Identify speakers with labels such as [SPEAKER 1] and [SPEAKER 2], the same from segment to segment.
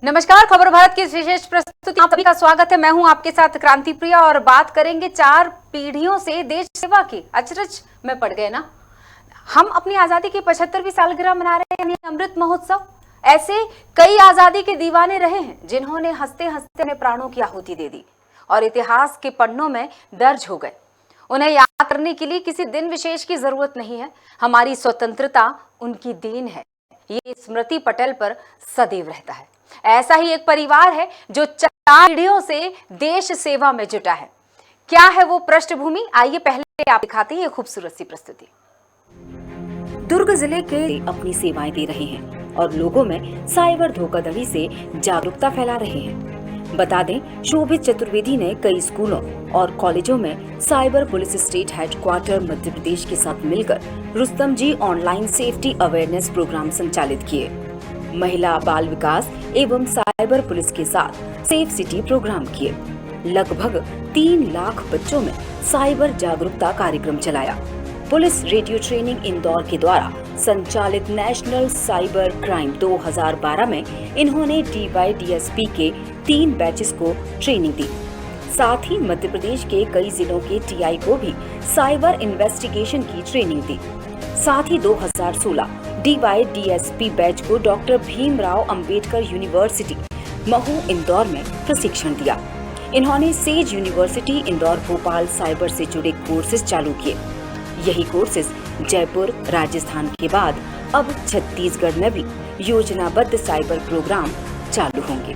[SPEAKER 1] नमस्कार, खबर भारत की इस विशेष प्रस्तुति आप सभी का स्वागत है। मैं हूं आपके साथ क्रांति प्रिया और बात करेंगे 4 पीढ़ियों से देश सेवा की। अचरज में पड़ गए ना, हम अपनी आजादी की 75वीं सालगिरह मना रहे हैं, यानी अमृत महोत्सव। ऐसे कई आजादी के दीवाने रहे हैं जिन्होंने हंसते हंसते अपने प्राणों की आहुति दे दी और इतिहास के पन्नों में दर्ज हो गए। उन्हें याद करने के लिए किसी दिन विशेष की जरूरत नहीं है। हमारी स्वतंत्रता उनकी देन है, ये स्मृति पटल पर सदैव रहता है। ऐसा ही एक परिवार है जो 4 पीढ़ियों से देश सेवा में जुटा है। क्या है वो पृष्ठभूमि, आइए पहले आप दिखाते हैं ये खूबसूरत सी प्रस्तुति। दुर्ग जिले के अपनी सेवाएं दे रहे हैं और लोगों में साइबर धोखाधड़ी से जागरूकता फैला रहे हैं। बता दें, शोभित चतुर्वेदी ने कई स्कूलों और कॉलेजों में cyber police state headquarter Madhya Pradesh के साथ मिलकर रुस्तम जी ऑनलाइन सेफ्टी अवेयरनेस प्रोग्राम संचालित किए। महिला बाल विकास एवं साइबर पुलिस के साथ सेफ सिटी प्रोग्राम किए। लगभग 3 लाख बच्चों में साइबर जागरूकता कार्यक्रम चलाया। पुलिस रेडियो ट्रेनिंग इंदौर के द्वारा संचालित नेशनल साइबर क्राइम 2012 में इन्होंने DYDSP के 3 बैचेस को ट्रेनिंग दी। साथ ही मध्य प्रदेश के कई जिलों के TI को भी साइबर इन्वेस्टिगेशन की ट्रेनिंग दी। साथ ही 2016 DYDSP बैच को डॉक्टर भीमराव अंबेडकर यूनिवर्सिटी महू इंदौर में प्रशिक्षण दिया। इन्होंने says university Indore Bhopal cyber से जुड़े कोर्सेज चालू किए। यही कोर्सेज जयपुर राजस्थान के बाद अब छत्तीसगढ़ में भी योजनाबद्ध साइबर प्रोग्राम चालू होंगे।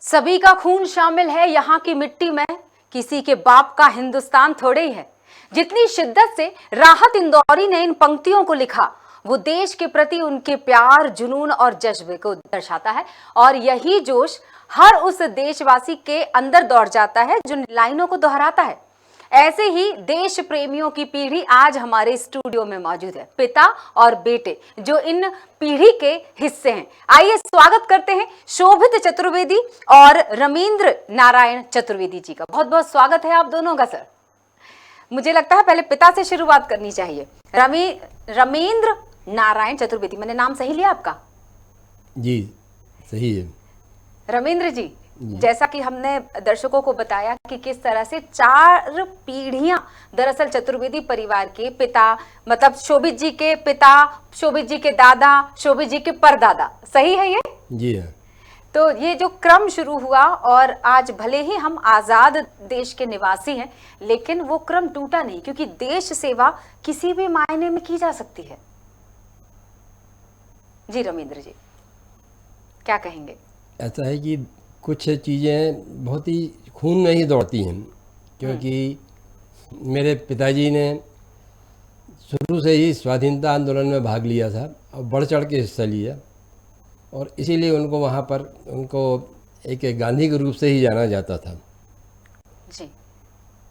[SPEAKER 1] सभी का खून शामिल है यहाँ की मिट्टी में, किसी के बाप का हिंदुस्तान थोड़े ही है। जितनी शिद्दत से राहत इंदौरी ने इन पंक्तियों को लिखा, वो देश के प्रति उनके प्यार, जुनून और जज्बे को दर्शाता है। और यही जोश हर उस देशवासी के अंदर दौड़ जाता है जो लाइनों को दोहराता है। ऐसे ही देश प्रेमियों की पीढ़ी आज हमारे स्टूडियो में मौजूद है, पिता और बेटे जो इन पीढ़ी के हिस्से हैं। आइए स्वागत करते हैं शोभित चतुर्वेदी और रमेंद्र नारायण चतुर्वेदी जी का। बहुत बहुत स्वागत है आप दोनों का। सर, मुझे लगता है पहले पिता से शुरुआत करनी चाहिए। रमेंद्र नारायण चतुर्वेदी, मैंने नाम सही लिया आपका?
[SPEAKER 2] जी सही है।
[SPEAKER 1] रमेंद्र जी, जैसा कि हमने दर्शकों को बताया कि किस तरह से 4 पीढ़ियां दरअसल चतुर्वेदी परिवार के पिता, मतलब शोभित जी के पिता, शोभित जी के दादा, शोभित जी के परदादा, सही है ये?
[SPEAKER 2] जी हाँ।
[SPEAKER 1] तो ये जो क्रम शुरू हुआ और आज भले ही हम आजाद देश के निवासी हैं, लेकिन वो क्रम टूटा नहीं, क्योंकि देश सेवा किसी भी मायने में की जा सकती है। जी रमेंद्र जी, क्या कहेंगे?
[SPEAKER 2] ऐसा है कि कुछ चीज़ें बहुत ही खून में ही दौड़ती हैं, क्योंकि मेरे पिताजी ने शुरू से ही स्वाधीनता आंदोलन में भाग लिया था और बढ़ चढ़ के हिस्सा लिया, और इसीलिए उनको वहाँ पर उनको एक गांधी के रूप से ही जाना जाता था।
[SPEAKER 1] जी।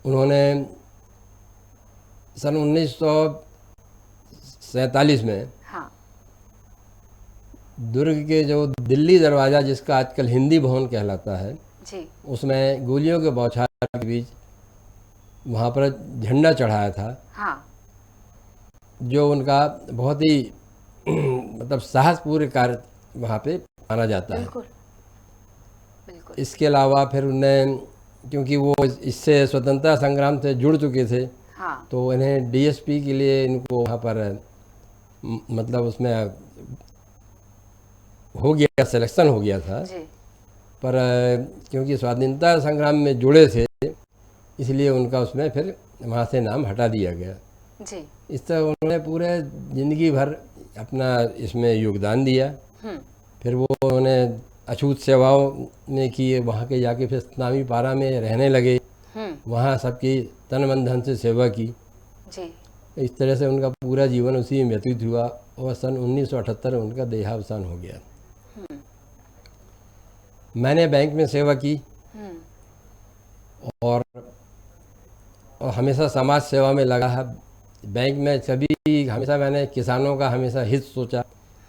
[SPEAKER 2] उन्होंने सन 1947 में
[SPEAKER 1] हाँ।
[SPEAKER 2] दुर्ग के जो दिल्ली दरवाज़ा, जिसका आजकल हिंदी भवन कहलाता है,
[SPEAKER 1] जी।
[SPEAKER 2] उसमें गोलियों के बौछार के बीच वहाँ पर झंडा चढ़ाया था।
[SPEAKER 1] हाँ।
[SPEAKER 2] जो उनका बहुत ही मतलब साहसपूर्ण कार्य वहाँ पे माना जाता है।
[SPEAKER 1] बिल्कुल बिल्कुल।
[SPEAKER 2] इसके अलावा फिर उन्हें, क्योंकि वो इससे स्वतंत्रता संग्राम से जुड़ चुके थे,
[SPEAKER 1] हाँ।
[SPEAKER 2] तो इन्हें DSP के लिए इनको वहाँ पर मतलब उसमें हो गया, सिलेक्शन हो गया था।
[SPEAKER 1] जी।
[SPEAKER 2] पर क्योंकि स्वाधीनता संग्राम में जुड़े थे, इसलिए उनका उसमें फिर वहाँ से नाम हटा दिया गया।
[SPEAKER 1] जी।
[SPEAKER 2] इस तरह उन्होंने पूरे ज़िंदगी भर अपना इसमें योगदान दिया। फिर वो उन्होंने अछूत सेवाओं में की, वहाँ के जाके फिर इस्लामी पारा में रहने लगे, वहाँ सबकी तन मन धन से सेवा की।
[SPEAKER 1] जी।
[SPEAKER 2] इस तरह से उनका पूरा जीवन उसी में व्यतीत हुआ और सन 1978 में उनका देहावसान हो गया। मैंने बैंक में सेवा की और हमेशा समाज सेवा में लगा है। बैंक में सभी हमेशा मैंने किसानों का हमेशा हित सोचा।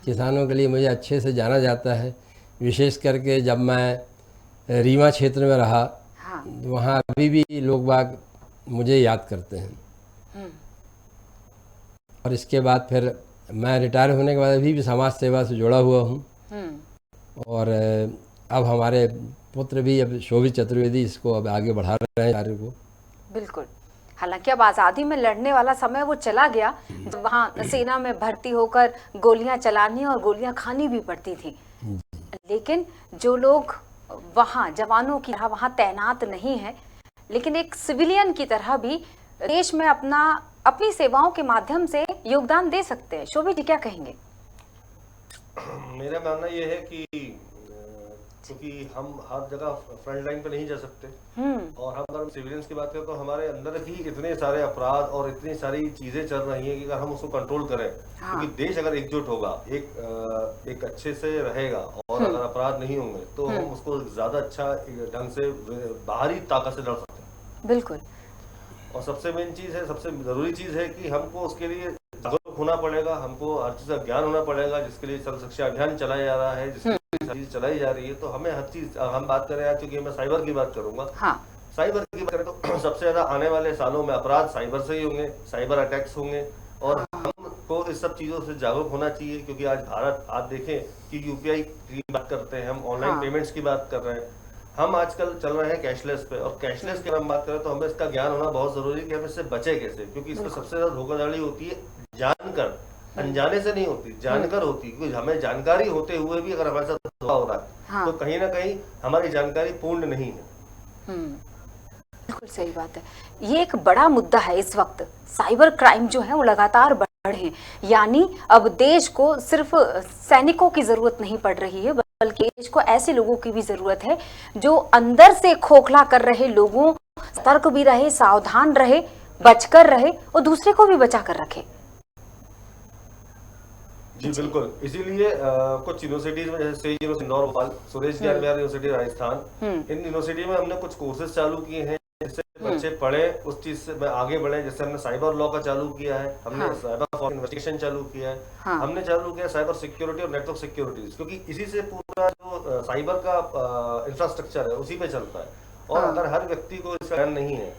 [SPEAKER 2] किसानों के लिए मुझे अच्छे से जाना जाता है, विशेष करके जब मैं रीवा क्षेत्र में रहा। हाँ। वहाँ अभी भी लोग बाग मुझे याद करते हैं। और इसके बाद फिर मैं रिटायर होने के बाद अभी भी समाज सेवा से जुड़ा हुआ हूँ। और अब हमारे पुत्र भी अब शोभित चतुर्वेदी इसको अब आगे बढ़ा रहे हैं कार्य को।
[SPEAKER 1] बिल्कुल। हालांकि अब आज़ादी में लड़ने वाला समय वो चला गया जब वहाँ सेना में भर्ती होकर गोलियां चलानी और गोलियां खानी भी पड़ती थी, लेकिन जो लोग वहाँ जवानों की तरह वहाँ तैनात नहीं है, लेकिन एक सिविलियन की तरह भी देश में अपनी सेवाओं के माध्यम से योगदान दे सकते हैं। शोभित जी क्या कहेंगे?
[SPEAKER 3] मेरा मानना यह है कि क्योंकि हम हर जगह फ्रंट लाइन पे नहीं जा सकते, और हम अगर सिविलियंस की बात करें तो हमारे अंदर ही इतने सारे अपराध और इतनी सारी चीजें चल रही हैं कि अगर हम उसको कंट्रोल करें, क्योंकि देश अगर एकजुट होगा, एक अच्छे से रहेगा, और अगर अपराध नहीं होंगे तो हम उसको ज्यादा अच्छा ढंग से बाहरी ताकत से लड़ सकते हैं।
[SPEAKER 1] बिल्कुल।
[SPEAKER 3] और सबसे मेन चीज है, सबसे जरूरी चीज है कि हमको उसके लिए जागरूक होना पड़ेगा, हमको हर चीज का ज्ञान होना पड़ेगा, जिसके लिए सर्व शिक्षा अभियान चलाया जा रहा है, जिसके चीज चलाई जा रही है। तो हमें हर चीज, हम बात करें आज, क्योंकि मैं साइबर की बात करूंगा, साइबर की बात करें तो सबसे ज्यादा आने वाले सालों में अपराध साइबर से ही होंगे, साइबर अटैक्स होंगे, और हमको इस सब चीजों से जागरूक होना चाहिए। क्योंकि आज भारत, आप देखें कि यूपीआई की बात करते हैं, हम ऑनलाइन पेमेंट्स की बात कर रहे हैं, हम आजकल चल रहे हैं कैशलेस पे, और कैशलेस की हम बात करें तो हमें इसका ज्ञान होना बहुत जरूरी है कि हम इससे बचे कैसे, क्योंकि इसमें सबसे ज्यादा धोखाधड़ी होती है जानकर, अनजाने से नहीं होती, जानकर होती है। क्योंकि हमें जानकारी होते हुए भी अगर हमारे साथ धोखा हो रहा है तो कहीं ना कहीं हमारी जानकारी पूर्ण नहीं है।
[SPEAKER 1] बिल्कुल सही बात है। ये एक बड़ा मुद्दा है इस वक्त। साइबर क्राइम जो है वो लगातार बढ़ रहे हैं, यानी अब देश को सिर्फ सैनिकों की जरूरत नहीं पड़ रही है, बल्कि देश को ऐसे लोगों की भी जरूरत है जो अंदर से खोखला कर रहे लोगों, सतर्क भी रहे, सावधान रहे, बचकर रहे और दूसरे को भी बचा कर रखे।
[SPEAKER 3] जी बिल्कुल। इसीलिए कुछ यूनिवर्सिटीज में, जैसे यूनिवर्सिटी इंदौर, भोपाल, सुरेश ज्ञान विहार यूनिवर्सिटी राजस्थान, इन यूनिवर्सिटी में हमने कुछ कोर्सेज चालू किए हैं जिससे बच्चे पढ़े, उस चीज से आगे बढ़े। जैसे हमने साइबर लॉ का चालू किया है, हमने साइबर इन्वेस्टिगेशन चालू किया है, हमने चालू किया साइबर सिक्योरिटी और नेटवर्क सिक्योरिटीज, क्योंकि इसी से पूरा जो साइबर का इंफ्रास्ट्रक्चर है उसी पे चलता है। और अगर हर व्यक्ति को इसका ज्ञान नहीं है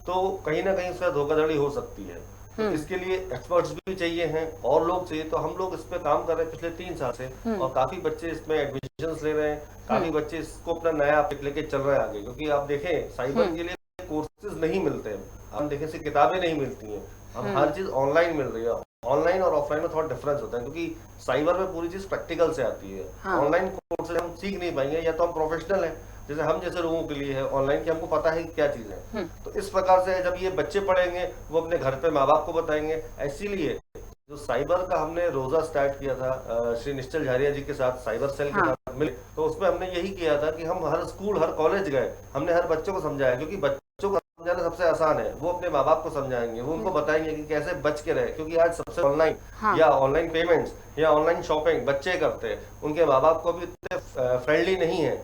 [SPEAKER 3] तो कहीं ना कहीं उसका धोखाधड़ी हो सकती है। तो इसके लिए एक्सपर्ट्स भी चाहिए हैं और लोग चाहिए। तो हम लोग इस पे काम कर रहे हैं पिछले 3 साल से, और काफी बच्चे इसमें एडमिशंस ले रहे हैं, काफी बच्चे इसको अपना नया लेके चल रहे हैं आगे। क्योंकि आप देखें साइबर के लिए कोर्सेज नहीं मिलते हैं, हम देखें से किताबें नहीं मिलती हैं, हम हर चीज ऑनलाइन मिल रही है। ऑनलाइन और ऑफलाइन में थोड़ा डिफरेंस होता है, क्योंकि साइबर में पूरी चीज प्रैक्टिकल से आती है। ऑनलाइन कोर्सेज हम सीख नहीं पाएंगे, या तो हम प्रोफेशनल है, जैसे हम जैसे लोगों के लिए है ऑनलाइन की, हमको पता है कि क्या चीज है। तो इस प्रकार से जब ये बच्चे पढ़ेंगे वो अपने घर पे माँ बाप को बताएंगे। इसीलिए जो साइबर का हमने रोजा स्टार्ट किया था श्री निश्चल झारिया जी के साथ, साइबर सेल के साथ मिले, तो उसमें हमने यही किया था कि हम हर स्कूल, हर कॉलेज गए, हमने हर बच्चों को समझाया। क्योंकि बच्चों को समझाना सबसे आसान है, वो अपने माँ बाप को समझाएंगे, वो उनको बताएंगे कि कैसे बच के रहे। क्योंकि आज सबसे ऑनलाइन या ऑनलाइन पेमेंट्स या ऑनलाइन शॉपिंग बच्चे करते हैं, उनके माँ बाप को भी इतने फ्रेंडली नहीं है।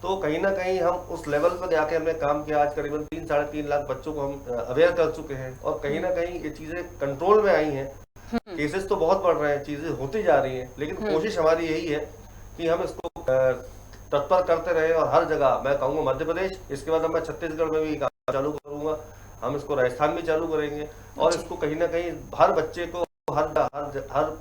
[SPEAKER 3] तो कहीं ना कहीं हम उस लेवल पर जाके हमने काम किया। आज करीबन 3-3.5 लाख बच्चों को हम अवेयर कर चुके हैं, और कहीं ना कहीं ये चीजें कंट्रोल में आई हैं। केसेस तो बहुत बढ़ रहे हैं, चीजें होती जा रही हैं, लेकिन कोशिश हमारी यही है कि हम इसको तत्पर करते रहे। और हर जगह, मैं कहूँगा मध्य प्रदेश, इसके बाद मैं छत्तीसगढ़ में भी काम चालू करूंगा, हम इसको राजस्थान भी चालू करेंगे, और इसको कहीं ना कहीं हर बच्चे को, हर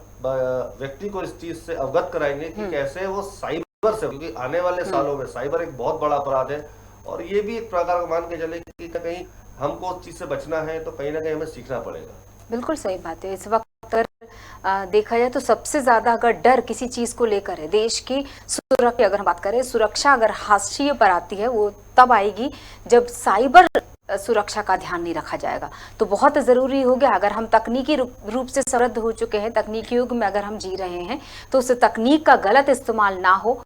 [SPEAKER 3] व्यक्ति को इस चीज से अवगत कराएंगे कि कैसे वो साइबर से, क्योंकि आने वाले सालों में साइबर एक बहुत बड़ा अपराध है। और ये भी एक प्रकार का मान के चले कि कहीं हमको उस चीज से बचना है तो कहीं ना कहीं हमें सीखना पड़ेगा।
[SPEAKER 1] बिल्कुल सही बात है। इस वक्त अगर देखा जाए तो सबसे ज्यादा अगर डर किसी चीज को लेकर है, देश की सुरक्षा, अगर हम बात करें सुरक्षा अगर हाशिए पर आती है, वो तब आएगी जब साइबर सुरक्षा का ध्यान नहीं रखा जाएगा। तो बहुत ज़रूरी हो गया, अगर हम तकनीकी रूप से समृद्ध हो चुके हैं, तकनीकी युग में अगर हम जी रहे हैं, तो उस तकनीक का गलत इस्तेमाल ना हो,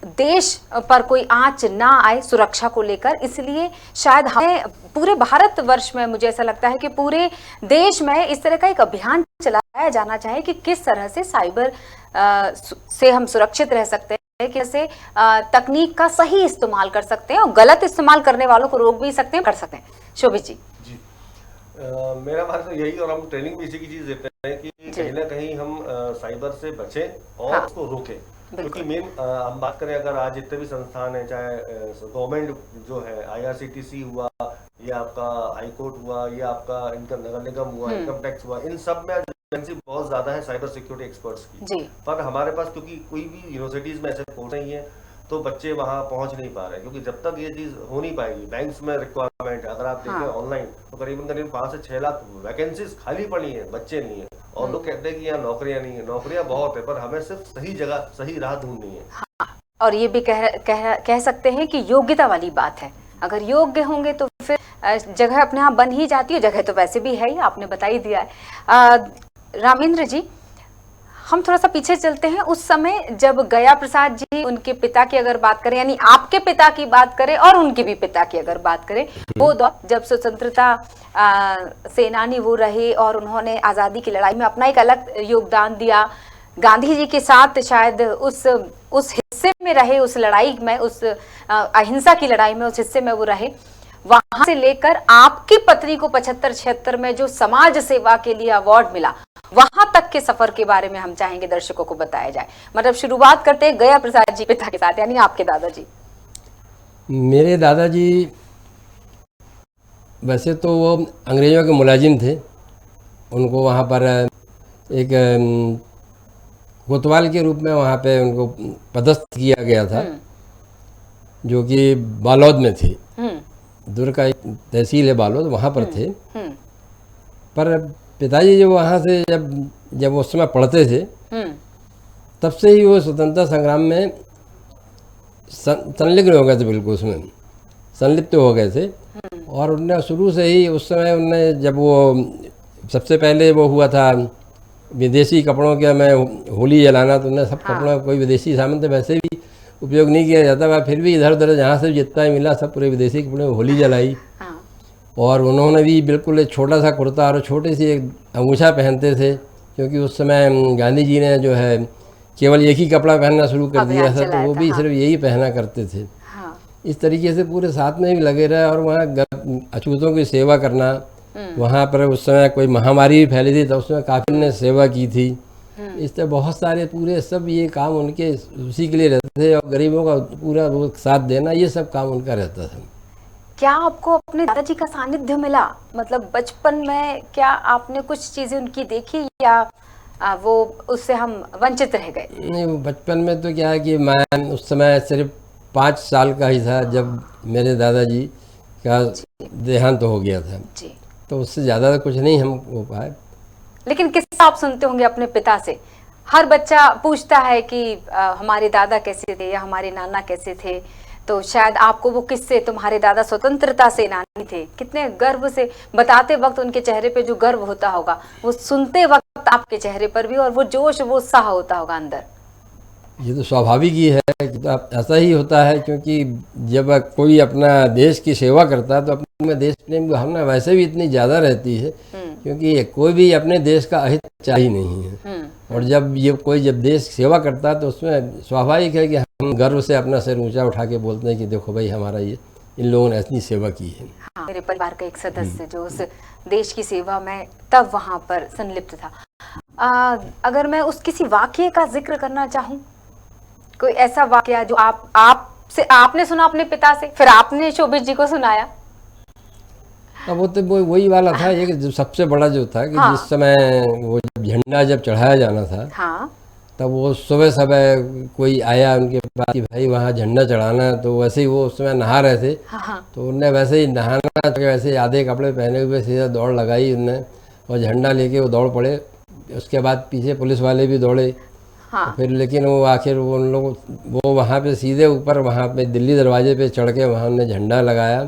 [SPEAKER 1] देश पर कोई आंच ना आए सुरक्षा को लेकर। इसलिए शायद हमें पूरे भारतवर्ष में, मुझे ऐसा लगता है कि पूरे देश में इस तरह का एक अभियान चलाया जाना चाहिए कि किस तरह से साइबर से हम सुरक्षित रह सकते हैं, कैसे तकनीक का सही इस्तेमाल कर सकते हैं और गलत इस्तेमाल करने वालों को रोक भी सकते हैं, कर सकते हैं। शोभित जी।
[SPEAKER 3] मेरा बात तो यही, और हम ट्रेनिंग भी इसी की चीज देते हैं कि कहीं ना कहीं हम साइबर से बचें और उसको रोकें। क्योंकि मेन हम बात करें, अगर आज जितने भी संस्थान है, चाहे गवर्नमेंट जो है, IRCTC हुआ, या आपका हाईकोर्ट हुआ, या आपका इनकम नगर निगम हुआ, इनकम टैक्स हुआ, इन सब में वैकेंसी बहुत ज्यादा है साइबर सिक्योरिटी एक्सपर्ट्स की
[SPEAKER 1] जी।
[SPEAKER 3] पर हमारे पास क्योंकि कोई भी यूनिवर्सिटीज में ऐसे कोर्स नहीं है तो बच्चे वहां पहुंच नहीं पा रहे, क्योंकि जब तक ये चीज हो नहीं पाएगी, बैंक्स में रिक्वायरमेंट अगर आप देखें ऑनलाइन तो करीबन करीब 5 से 6 लाख वैकेंसीज खाली पड़ी है, बच्चे नहीं है। और लोग कहते हैं कि यहाँ नौकरियां नहीं है, नौकरियां बहुत है पर हमें सिर्फ सही जगह सही राह ढूंढनी है।
[SPEAKER 1] हाँ, और ये भी कह सकते हैं कि योग्यता वाली बात है, अगर योग्य होंगे तो फिर जगह अपने आप बन ही जाती है। जगह तो वैसे भी है ही, आपने बता ही दिया है। रामेंद्र जी, हम थोड़ा सा पीछे चलते हैं। उस समय जब गया प्रसाद जी, उनके पिता की अगर बात करें, यानी आपके पिता की बात करें और उनके भी पिता की अगर बात करें, वो दौर जब स्वतंत्रता सेनानी वो रहे और उन्होंने आज़ादी की लड़ाई में अपना एक अलग योगदान दिया, गांधी जी के साथ शायद उस हिस्से में रहे, उस लड़ाई में, उस अहिंसा की लड़ाई में, उस हिस्से में वो रहे। वहां से लेकर आपकी पत्नी को 75-76 में जो समाज सेवा के लिए अवार्ड मिला, वहां तक के सफर के बारे में हम चाहेंगे दर्शकों को बताया जाए। मतलब शुरुआत करते हैं गया प्रसाद जी पिता के साथ, यानी आपके दादाजी।
[SPEAKER 2] मेरे दादाजी वैसे तो वो अंग्रेजों के मुलाजिम थे, उनको वहाँ पर एक कोतवाल के रूप में वहाँ पे उनको पदस्थ किया गया था, जो कि बालोद में थे। दुर्ग का एक तहसील है बालोद, वहाँ पर थे। पर पिताजी जब वहाँ से जब उस समय पढ़ते थे, तब से ही वो स्वतंत्रता संग्राम में संलग्न हो गए थे, बिल्कुल उसमें संलिप्त हो गए थे। और उनने शुरू से ही उस समय उनने जब वो सबसे पहले वो हुआ था विदेशी कपड़ों के में होली जलाना, तो उन्हें सब कपड़ों कोई विदेशी सामान तो वैसे भी उपयोग नहीं किया जाता था, फिर भी इधर उधर जहाँ से जितना ही मिला सब पूरे विदेशी कपड़े में होली जलाई। और उन्होंने भी बिल्कुल एक छोटा सा कुर्ता और छोटी सी एक अंगूछा पहनते थे, क्योंकि उस समय गांधी जी ने जो है केवल एक ही कपड़ा पहनना शुरू कर दिया था, तो वो भी सिर्फ यही पहना करते थे। इस तरीके से पूरे साथ में भी लगे रहे और वहाँ अछूतों की सेवा करना। वहाँ पर उस समय कोई महामारी भी फैली थी तो उसमें काफ़ी ने सेवा की थी। इस तरह बहुत सारे पूरे सब ये काम उनके उसी के लिए रहते थे, और गरीबों का पूरा वो साथ देना, ये सब काम उनका रहता था।
[SPEAKER 1] क्या आपको अपने दादाजी का सानिध्य मिला? मतलब बचपन में क्या आपने कुछ चीजें उनकी देखी, या वो उससे हम वंचित रह गए?
[SPEAKER 2] नहीं, बचपन में तो क्या है कि मैं उस समय सिर्फ 5 साल का ही था जब मेरे दादाजी का देहांत हो गया था जी। तो उससे ज़्यादा कुछ नहीं हम हो पाए।
[SPEAKER 1] लेकिन किस्सा आप सुनते होंगे अपने पिता से, हर बच्चा पूछता है कि हमारे दादा कैसे थे या हमारे नाना कैसे थे, तो शायद आपको वो किस्से, तुम्हारे दादा स्वतंत्रता सेनानी थे, कितने गर्व से बताते वक्त उनके चेहरे पे जो गर्व होता होगा, वो सुनते वक्त आपके चेहरे पर भी, और वो जोश, वो उत्साह होता होगा अंदर।
[SPEAKER 2] ये तो स्वाभाविक ही है कि तो ऐसा ही होता है, क्योंकि जब कोई अपना देश की सेवा करता है तो अपने में देश प्रेम की भावना वैसे भी इतनी ज़्यादा रहती है, क्योंकि कोई भी अपने देश का अहित चाहिए नहीं है। और जब जब देश सेवा करता है तो उसमें स्वाभाविक है कि हम गर्व से अपना सिर ऊंचा उठा के बोलते हैं कि देखो भाई हमारा ये इन लोगों ने इतनी सेवा की है।
[SPEAKER 1] हाँ, मेरे परिवार का एक सदस्य जो उस देश की सेवा में तब वहाँ पर संलिप्त था। अगर मैं उस किसी वाक्य का जिक्र करना चाहूँ, कोई ऐसा वाकया जो आपने सुना अपने पिता से, फिर आपने शोभित जी को सुनाया?
[SPEAKER 2] अब वो तो वही वाला था, एक जो सबसे बड़ा जो था कि जिस समय वो झंडा जब चढ़ाया जाना था, तब वो सुबह कोई आया उनके पास कि भाई वहाँ झंडा चढ़ाना है, तो वैसे ही वो उस समय नहा रहे थे। तो उनने वैसे ही नहाना, वैसे आधे कपड़े पहने हुए सीधा दौड़ लगाई उनने और झंडा लेके वो दौड़ पड़े। उसके बाद पीछे पुलिस वाले भी दौड़े। फिर लेकिन वो आखिर वो उन लोग वो वहाँ पे सीधे ऊपर वहाँ पे दिल्ली दरवाजे पे चढ़ के वहाँ उन्होंने झंडा लगाया।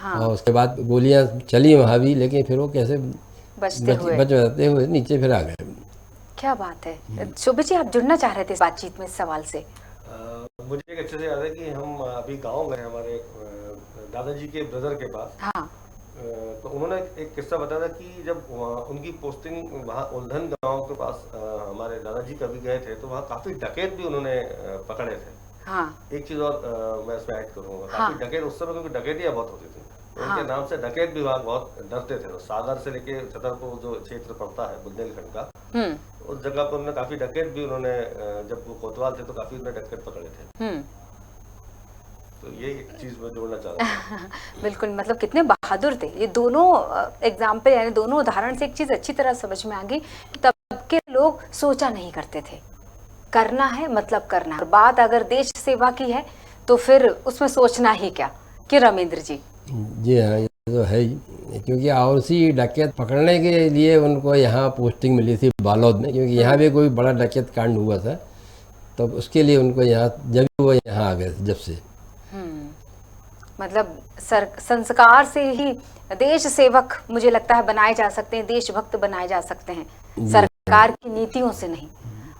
[SPEAKER 2] और उसके बाद गोलियाँ चली वहाँ भी, लेकिन फिर वो कैसे बचते हुए नीचे फिर आ गए।
[SPEAKER 1] क्या बात है। शोभित जी, आप जुड़ना चाह रहे थे इस बातचीत में, इस सवाल से?
[SPEAKER 3] मुझे एक अच्छे से याद है कि हम अभी गाँव गए हमारे दादाजी के ब्रदर के पास। तो उन्होंने एक किस्सा बताया था कि जब उनकी पोस्टिंग वहाँ उल्धन गांव के पास हमारे दादाजी कभी गए थे, तो वहाँ काफी डकैत भी उन्होंने पकड़े थे। एक चीज और मैं इसमें ऐड करूंगा, काफी डकैत उस समय, क्योंकि डकैतियां बहुत होती थी, तो उनके नाम से डकैत भी वहाँ बहुत डरते थे। तो सागर से लेके छतरपुर जो क्षेत्र पड़ता है बुंदेलखंड का, उस जगह पर उन्होंने काफी डकैत भी, उन्होंने जब वो कोतवाल थे तो काफी उन्होंने डकैत पकड़े थे। तो ये एक चीज मैं जोड़ना चाह रहा हूँ।
[SPEAKER 1] बिल्कुल, मतलब कितने बहादुर थे। ये दोनों एग्जाम्पल, यानी दोनों उदाहरण से एक चीज अच्छी तरह समझ में आ गई कि तब के लोग सोचा नहीं करते थे, करना है मतलब करना है। बात अगर देश सेवा की है तो फिर उसमें सोचना ही क्या, कि रमेंद्र जी?
[SPEAKER 2] जी हाँ, ये तो है ही, क्योंकि आवसी डकैत पकड़ने के लिए उनको यहाँ पोस्टिंग मिली थी बालोद में, क्योंकि यहाँ भी कोई बड़ा डकैत कांड हुआ था, तो उसके लिए उनको यहाँ, जब वो यहाँ आ गए जब से।
[SPEAKER 1] मतलब संस्कार से ही देश सेवक मुझे लगता है बनाए जा सकते हैं, देशभक्त बनाए जा सकते हैं, सरकार की नीतियों से नहीं।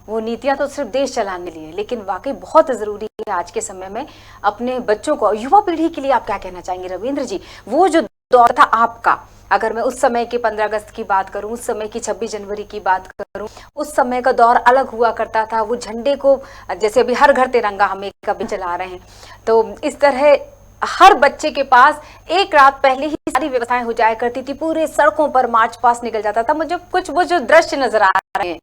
[SPEAKER 1] वो नीतियां तो सिर्फ देश चलाने के लिए, लेकिन वाकई बहुत जरूरी है आज के समय में अपने बच्चों को, युवा पीढ़ी के लिए आप क्या कहना चाहेंगे रविंद्र जी? वो जो दौर था आपका, अगर मैं उस समय के 15 अगस्त की बात करूं, उस समय की 26 जनवरी की बात करूं, उस समय का दौर अलग हुआ करता था। वो झंडे को, जैसे अभी हर घर तिरंगा हम एक कभी चला रहे हैं, तो इस तरह हर बच्चे के पास एक रात पहले ही सारी व्यवस्थाएं हो जाया करती थी, पूरे सड़कों पर मार्च पास्ट निकल जाता था। मुझे कुछ वो जो दृश्य नजर आ रहे हैं,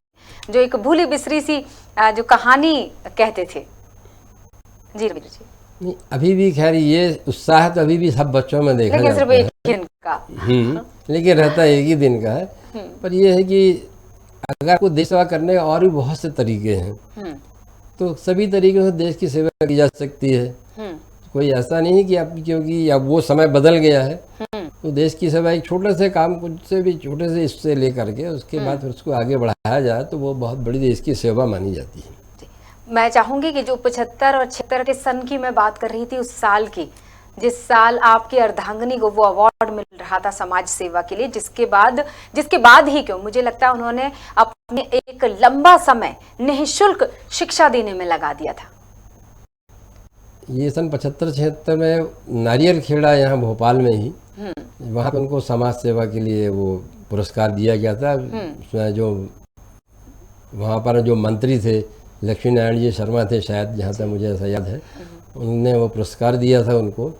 [SPEAKER 1] जो एक भूली बिसरी सी जो कहानी कहते थे। जी रविंद्र जी।
[SPEAKER 2] नहीं, अभी भी खैर ये उत्साह तो अभी भी सब बच्चों में देखा
[SPEAKER 1] लेकिन
[SPEAKER 2] जाता
[SPEAKER 1] सिर्फ
[SPEAKER 2] है,
[SPEAKER 1] एक दिन का।
[SPEAKER 2] लेकिन रहता है एक ही दिन का है। पर ये है कि अगर आपको देश सेवा करने के और भी बहुत से तरीके हैं, तो सभी तरीकों से देश की सेवा की जा सकती है। कोई ऐसा नहीं है कि आप, क्योंकि अब वो समय बदल गया है, तो देश की सेवा एक छोटे से काम, कुछ से भी छोटे से इससे लेकर के उसके बाद फिर उसको आगे बढ़ाया जाए तो वो बहुत बड़ी देश की सेवा मानी जाती है।
[SPEAKER 1] मैं चाहूंगी कि जो 75 और 76 के सन की मैं बात कर रही थी, उस साल की, जिस साल आपकी अर्धांगिनी को वो अवार्ड मिल रहा था समाज सेवा के लिए, जिसके बाद ही क्यों, मुझे लगता है उन्होंने अपने एक लंबा समय निःशुल्क शिक्षा देने में लगा दिया था।
[SPEAKER 2] ये सन 75-76 में नारियल खेड़ा यहाँ भोपाल में ही, वहाँ पे उनको समाज सेवा के लिए वो पुरस्कार दिया गया था। उसमें जो वहाँ पर जो मंत्री थे, लक्ष्मी नारायण जी शर्मा थे शायद, जहाँ तक मुझे ऐसा याद है, उन्होंने वो पुरस्कार दिया था उनको।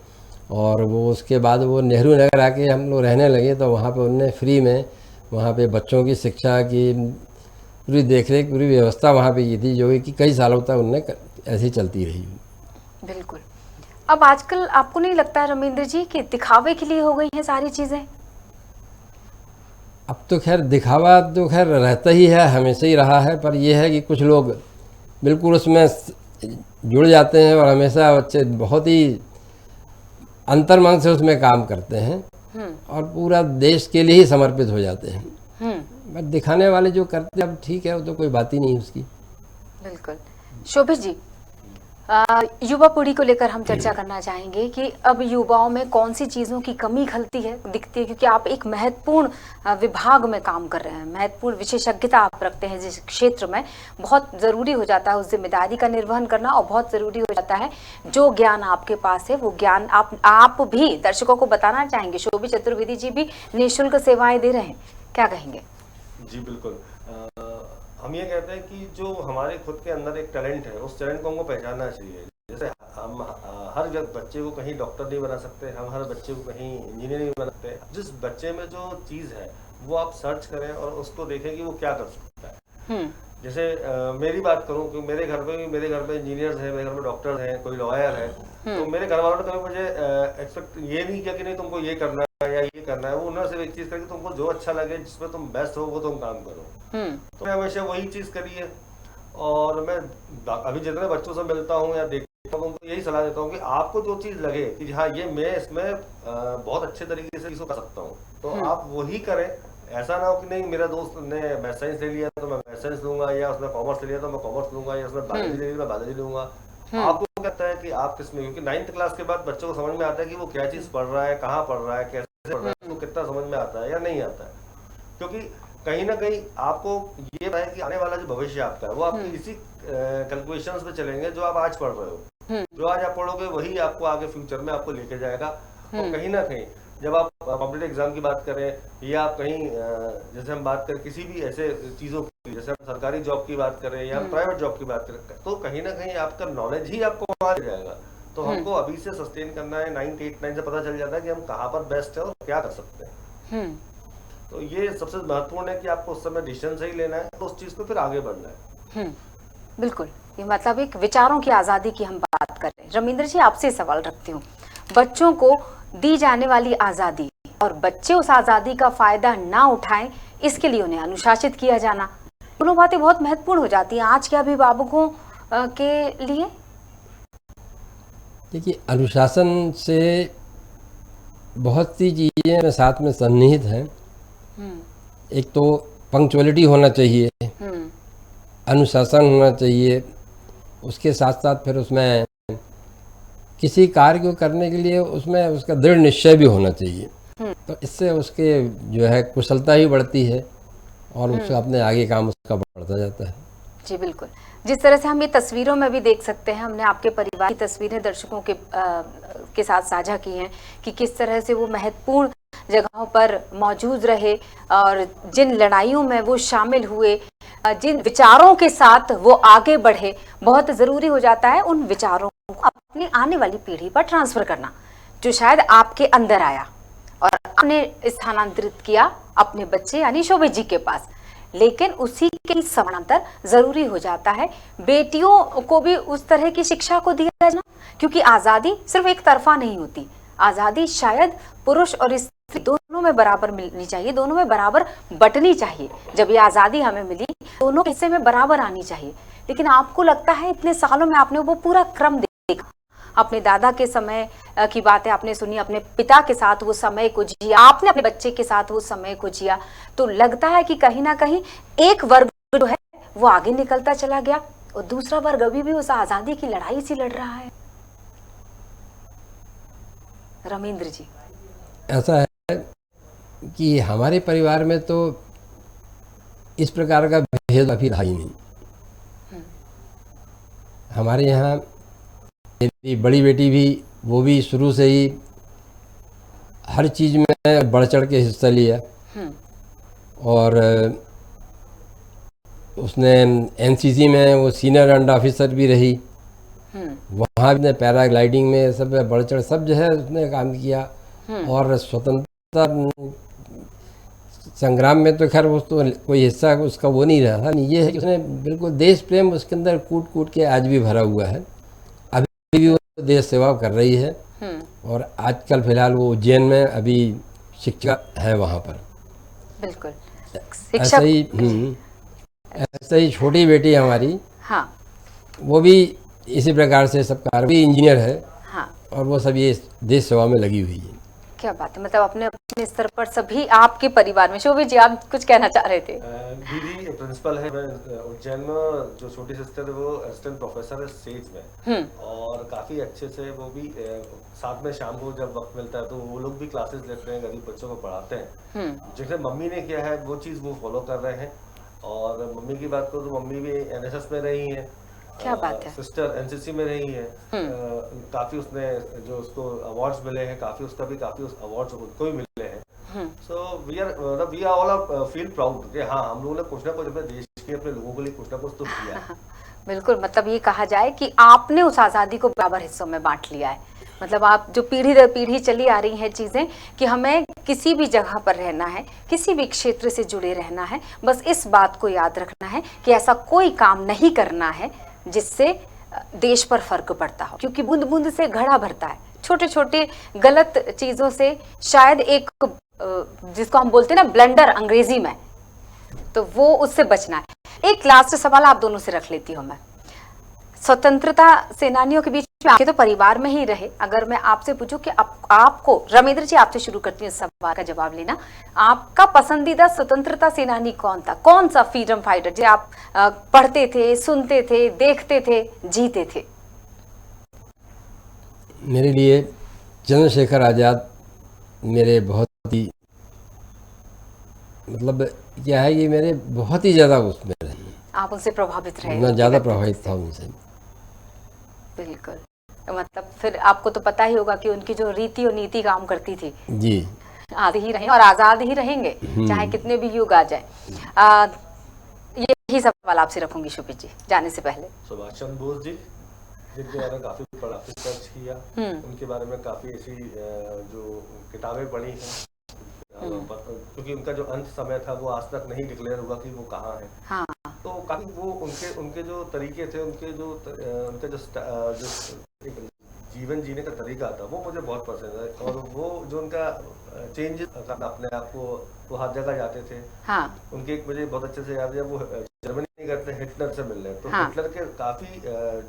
[SPEAKER 2] और वो उसके बाद वो नेहरू नगर आके हम लोग रहने लगे, तो वहाँ पे उन्होंने फ्री में वहाँ पे बच्चों की शिक्षा की पूरी देखरेख, पूरी व्यवस्था वहाँ पे की थी, जो कि कई सालों तक उनने ऐसी चलती रही।
[SPEAKER 1] बिल्कुल। अब आजकल आपको नहीं लगता है रमेंद्र जी कि दिखावे के लिए हो गई हैं सारी चीजें?
[SPEAKER 2] अब तो खैर दिखावा तो खैर रहता ही है, हमेशा ही रहा है, पर यह है कि कुछ लोग बिल्कुल उसमें जुड़ जाते हैं और हमेशा बच्चे बहुत ही अंतर्मन से उसमें काम करते हैं और पूरा देश के लिए ही समर्पित हो जाते हैं। बस दिखाने वाले जो करते हैं, अब ठीक है, वो तो कोई बात ही नहीं उसकी।
[SPEAKER 1] बिल्कुल। शोभित जी, युवा पीढ़ी को लेकर हम चर्चा करना चाहेंगे कि अब युवाओं में कौन सी चीज़ों की कमी खलती है, दिखती है, क्योंकि आप एक महत्वपूर्ण विभाग में काम कर रहे हैं, महत्वपूर्ण विशेषज्ञता आप रखते हैं जिस क्षेत्र में, बहुत ज़रूरी हो जाता है उस जिम्मेदारी का निर्वहन करना, और बहुत ज़रूरी हो जाता है जो ज्ञान आपके पास है वो ज्ञान आप भी दर्शकों को बताना चाहेंगे। शोभित चतुर्वेदी जी भी निःशुल्क सेवाएं दे रहे हैं, क्या कहेंगे?
[SPEAKER 3] जी बिल्कुल। हम ये कहते हैं कि जो हमारे खुद के अंदर एक टैलेंट है, उस टैलेंट को हमको पहचानना चाहिए। जैसे हम हर बच्चे को कहीं डॉक्टर नहीं बना सकते, हम हर बच्चे को कहीं इंजीनियर नहीं बना सकते। जिस बच्चे में जो चीज़ है वो आप सर्च करें और उसको देखें कि वो क्या कर सकता है। जैसे मेरी बात करूं कि मेरे घर में इंजीनियर्स हैं, मेरे घर में डॉक्टर हैं, कोई लॉयर है, तो मेरे घर वालों ने कभी मुझे एक्सपेक्ट ये नहीं किया कि नहीं तुमको ये करना है या ये करना है। वो उन्होंने सिर्फ एक चीज़ करी, तुमको जो अच्छा लगे, जिसमें तुम बेस्ट हो, वो तुम काम करो। तो मैं हमेशा वही चीज़ करी है। और मैं अभी जितने बच्चों से मिलता हूँ या देखता हूँ, उनको यही सलाह देता हूँ कि आपको जो चीज़ लगे कि हाँ ये मैं इसमें बहुत अच्छे तरीके से इसको कर सकता हूँ, तो आप वही करें। ऐसा ना हो कि नहीं मेरा दोस्त ने मैथ साइंस ले लिया तो मैं मैथ साइंस लूंगा, या उसने कॉमर्स ले लिया तो मैं कॉमर्स लूंगा, या उसने बायोलॉजी ले लिया मैं बायोलॉजी लूंगा। आपको कहता है कि आप किसमें, क्योंकि 9th क्लास के बाद बच्चों को समझ में आता है कि वो क्या चीज़ पढ़ रहा है, कहाँ पढ़ रहा है, कैसे पढ़ रहा है, तो कितना समझ में आता है या नहीं आता है। क्योंकि कहीं ना कहीं आपको ये पता है कि आने वाला जो भविष्य आपका है वो आपकी इसी कैलकुलेशंस पे चलेंगे जो आप आज पढ़ रहे हो। जो आज आप पढ़ोगे वही आपको आगे फ्यूचर में आपको लेके जाएगा। और कहीं ना कहीं जब आप कॉम्पिटिटिव एग्जाम की बात करें या आप कहीं जैसे हम बात करें किसी भी ऐसे चीज़ों की, जैसे हम सरकारी जॉब की बात करें या प्राइवेट जॉब की बात करें, तो कहीं ना कहीं आपका नॉलेज ही आपको वहाँ ले जाएगा। तो हमको अभी से सस्टेन करना है। 9th 8th 9th से पता चल जाता है कि हम कहाँ पर बेस्ट है और क्या कर सकते हैं। तो ये सबसे महत्वपूर्ण है कि आपको उस समय डिसीजन सही लेना है, तो उस चीज़ को फिर आगे बढ़ना है।
[SPEAKER 1] बिल्कुल, ये मतलब एक विचारों की आज़ादी की हम बात कर रहे हैं। रविंद्र जी, आपसे सवाल रखती हूँ, बच्चों को दी जाने वाली आज़ादी और बच्चे उस आज़ादी का फ़ायदा ना उठाएं, इसके लिए उन्हें अनुशासित किया जाना, दोनों बातें बहुत महत्वपूर्ण हो जाती हैं आज के अभिभावकों के लिए।
[SPEAKER 2] देखिए, अनुशासन से बहुत सी चीज़ें साथ में सन्निहित हैं। एक तो पंक्चुअलिटी होना चाहिए, अनुशासन होना चाहिए, उसके साथ साथ फिर उसमें किसी कार्य को करने के लिए उसमें उसका दृढ़ निश्चय भी होना चाहिए। तो इससे उसके जो है कुशलता ही बढ़ती है और उसका अपने आगे काम उसका बढ़ता जाता है।
[SPEAKER 1] जी बिल्कुल, जिस तरह से हम ये तस्वीरों में भी देख सकते हैं, हमने आपके परिवार की तस्वीरें दर्शकों के साथ साझा की हैं कि किस तरह से वो महत्वपूर्ण जगहों पर मौजूद रहे और जिन लड़ाइयों में वो शामिल हुए, जिन विचारों के साथ वो आगे बढ़े। बहुत ज़रूरी हो जाता है उन विचारों को अपनी आने वाली पीढ़ी पर ट्रांसफर करना, जो शायद आपके अंदर आया और आपने स्थानांतरित किया अपने बच्चे यानी शोभित जी के पास। लेकिन उसी के समानांतर जरूरी हो जाता है बेटियों को भी उस तरह की शिक्षा को दिया जाना, क्योंकि आज़ादी सिर्फ एक तरफा नहीं होती। आज़ादी शायद पुरुष और स्त्री दोनों में बराबर मिलनी चाहिए, दोनों में बराबर बंटनी चाहिए। जब ये आज़ादी हमें मिली दोनों के हिस्से में बराबर आनी चाहिए। लेकिन आपको लगता है इतने सालों में आपने वो पूरा क्रम देखा, अपने दादा के समय की बातें आपने सुनी, अपने पिता के साथ वो समय को जिया, आपने अपने बच्चे के साथ वो समय को जिया, तो लगता है कि कहीं ना कहीं एक वर्ग जो है वो आगे निकलता चला गया और दूसरा वर्ग अभी भी उस आजादी की लड़ाई सी लड़ रहा है। रमेंद्र जी,
[SPEAKER 2] ऐसा है कि हमारे परिवार में तो इस प्रकार का भेद अभी रहा ही नहीं। हमारे यहाँ मेरी बड़ी बेटी भी, वो भी शुरू से ही हर चीज़ में बढ़ चढ़ के हिस्सा लिया और उसने एनसीसी में वो सीनियर अंडर ऑफिसर भी रही, वहाँ भी पैराग्लाइडिंग में सब बढ़ चढ़ सब जो है उसने काम किया। और स्वतंत्रता संग्राम में तो खैर उस तो कोई हिस्सा उसका वो नहीं रहा था। ये है कि उसने बिल्कुल देश प्रेम उसके अंदर कूट कूट के आज भी भरा हुआ है। अभी भी वो देश सेवा कर रही है और आजकल फिलहाल वो उज्जैन में अभी शिक्षक है वहाँ पर।
[SPEAKER 1] बिल्कुल,
[SPEAKER 2] ऐसे ही छोटी बेटी हमारी,
[SPEAKER 1] हाँ,
[SPEAKER 2] वो भी इसी प्रकार से सब कार्य, भी इंजीनियर है,
[SPEAKER 1] हाँ,
[SPEAKER 2] और वो सब ये देश सेवा में लगी हुई है।
[SPEAKER 1] क्या बात है, मतलब अपने अपने स्तर पर सभी आपके परिवार में। शोभित जी, आप कुछ कहना चाह रहे थे?
[SPEAKER 3] दीदी प्रिंसिपल है उज्जैन में, जो छोटी सिस्टर है वो असिस्टेंट प्रोफेसर है सेज में, और काफी अच्छे से वो भी साथ में शाम को जब वक्त मिलता है तो वो लोग भी क्लासेस लेते हैं, गरीब बच्चों को पढ़ाते हैं। जैसे मम्मी ने किया है वो चीज वो फॉलो कर रहे हैं। और मम्मी की बात करो तो मम्मी भी एनएसएस में रही है,
[SPEAKER 1] क्या बात है,
[SPEAKER 3] सिस्टर एनसीसी में रही है। काफी उसने जो उसको अवार्ड्स मिले हैं, काफी उसका भी काफी उस अवार्ड्स उसको भी मिले हैं। So we are all feel proud कि हाँ, हम लोगों ने कुछ ना कुछ अपने देश के, अपने लोगों के लिए कुछ ना कुछ तो किया है।
[SPEAKER 1] बिल्कुल, मतलब ये कहा जाए कि आपने उस आज़ादी को बराबर हिस्सों में बांट लिया है। मतलब आप जो पीढ़ी दर पीढ़ी चली आ रही हैं चीज़ें कि हमें किसी भी जगह पर रहना है, किसी भी क्षेत्र से जुड़े रहना है, बस इस बात को याद रखना है कि ऐसा कोई काम नहीं करना है जिससे देश पर फर्क पड़ता हो, क्योंकि बूंद बूंद से घड़ा भरता है। छोटे छोटे गलत चीज़ों से शायद एक जिसको हम बोलते हैं ना ब्लंडर अंग्रेजी में, तो वो उससे बचना है। एक लास्ट सवाल आप दोनों से रख लेती हूँ मैं। स्वतंत्रता सेनानियों के बीच में आपके तो परिवार में ही रहे, अगर मैं आपसे पूछूं कि आपको, रमेंद्र जी आपसे शुरू करती हूँ इस सवाल का जवाब लेना, आपका पसंदीदा स्वतंत्रता सेनानी कौन था? कौन सा फ्रीडम फाइटर जो आप पढ़ते थे, सुनते थे, देखते थे, जीते थे?
[SPEAKER 2] मेरे लिए चंद्रशेखर आज़ाद मेरे बहुत ही, मतलब क्या है कि मेरे बहुत ही ज़्यादा उसमें रहे,
[SPEAKER 1] आप उनसे प्रभावित रहे?
[SPEAKER 2] मैं ज़्यादा प्रभावित था उनसे।
[SPEAKER 1] बिल्कुल, मतलब फिर आपको तो पता ही होगा कि उनकी जो रीति और नीति काम करती थी
[SPEAKER 2] जी,
[SPEAKER 1] आज़ाद ही रहे और आज़ाद ही रहेंगे चाहे कितने भी युग आ जाए। यही सवाल आपसे रखूंगी शोभित जी जाने से पहले।
[SPEAKER 3] सुभाष चंद्र बोस जी, जिनके बारे में काफी पढ़ा, रिसर्च किया, उनके बारे में काफी ऐसी जो किताबें पढ़ी हैं, क्योंकि उनका जो अंत समय था वो आज तक नहीं डिक्लेयर हुआ कि वो कहाँ है।
[SPEAKER 1] हाँ।
[SPEAKER 3] तो काफी वो उनके जो तरीके थे, उनका जो एक जीवन जीने का तरीका था वो मुझे बहुत पसंद है। और वो जो उनका चेंजेस अपने आप को, वो हर जगह जाते थे।
[SPEAKER 1] हाँ।
[SPEAKER 3] उनके एक मुझे बहुत अच्छे से याद है, वो जर्मनी करते हैं हिटलर से मिलने, तो
[SPEAKER 1] हाँ।
[SPEAKER 3] हिटलर के काफी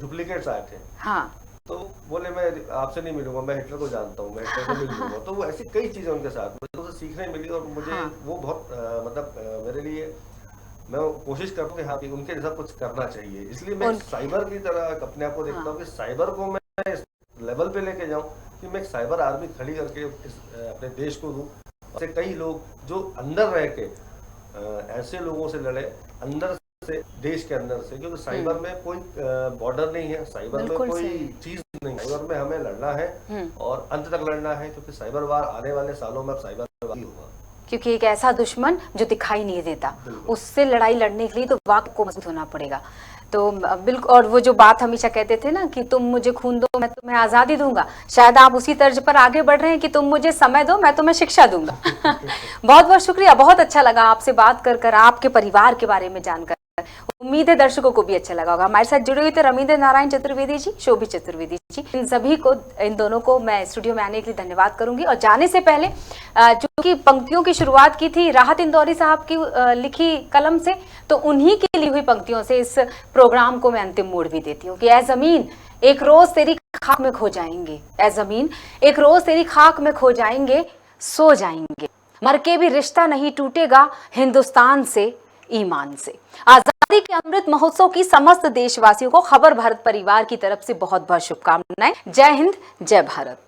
[SPEAKER 3] डुप्लीकेट्स आए थे,
[SPEAKER 1] हाँ
[SPEAKER 3] तो बोले मैं आपसे नहीं मिलूंगा, मैं हिटलर को जानता हूँ, मैं हिटलर को मिल लूंगा। तो वो ऐसी कई चीजें उनके साथ मुझे उनसे सीखने मिली, और मुझे
[SPEAKER 1] हाँ।
[SPEAKER 3] वो बहुत मतलब मेरे लिए, मैं कोशिश करता हूँ कि हाँ उनके जैसा कुछ करना चाहिए। इसलिए मैं साइबर की तरह अपने आप को देखता हूँ कि साइबर को मैं इस लेवल पे लेके जाऊँ कि मैं एक साइबर आर्मी खड़ी करके अपने देश को दूँ। ऐसे कई लोग जो अंदर रह के ऐसे लोगों से लड़े, अंदर से, देश के अंदर से, क्योंकि साइबर में कोई बॉर्डर नहीं है, साइबर में कोई चीज नहीं, साइबर में हमें लड़ना है और अंत तक लड़ना है, क्योंकि साइबर वार आने वाले सालों में अब साइबर वार ही होगा,
[SPEAKER 1] क्योंकि एक ऐसा दुश्मन जो दिखाई नहीं देता, उससे लड़ाई लड़ने के लिए तो वाक को मजबूत होना पड़ेगा। तो बिल्कुल, और वो जो बात हमेशा कहते थे ना कि तुम मुझे खून दो मैं तुम्हें आज़ादी दूंगा, शायद आप उसी तर्ज पर आगे बढ़ रहे हैं कि तुम मुझे समय दो मैं तुम्हें शिक्षा दूंगा। बहुत बहुत शुक्रिया, बहुत अच्छा लगा आपसे बात कर आपके परिवार के बारे में जानकर। उम्मीद है दर्शकों को भी अच्छा लगा होगा। हमारे साथ जुड़े हुए थे रविंद्र नारायण चतुर्वेदी जी, शोभित चतुर्वेदी जी, इन सभी को, इन दोनों को मैं स्टूडियो में आने के लिए धन्यवाद करूंगी। और जाने से पहले चूंकि पंक्तियों की शुरुआत की थी राहत इंदौरी साहब की लिखी कलम से, तो उन्हीं की ली हुई पंक्तियों से इस प्रोग्राम को मैं अंतिम मोड़ भी देती हूँ कि ऐ जमीन एक रोज तेरी खाक में खो जाएंगे, ऐ जमीन एक रोज तेरी खाक में खो जाएंगे, सो जाएंगे, मर के भी रिश्ता नहीं टूटेगा हिंदुस्तान से, ईमान से। आजादी के अमृत महोत्सव की समस्त देशवासियों को खबर भारत परिवार की तरफ से बहुत बहुत शुभकामनाएं। जय हिंद, जय भारत।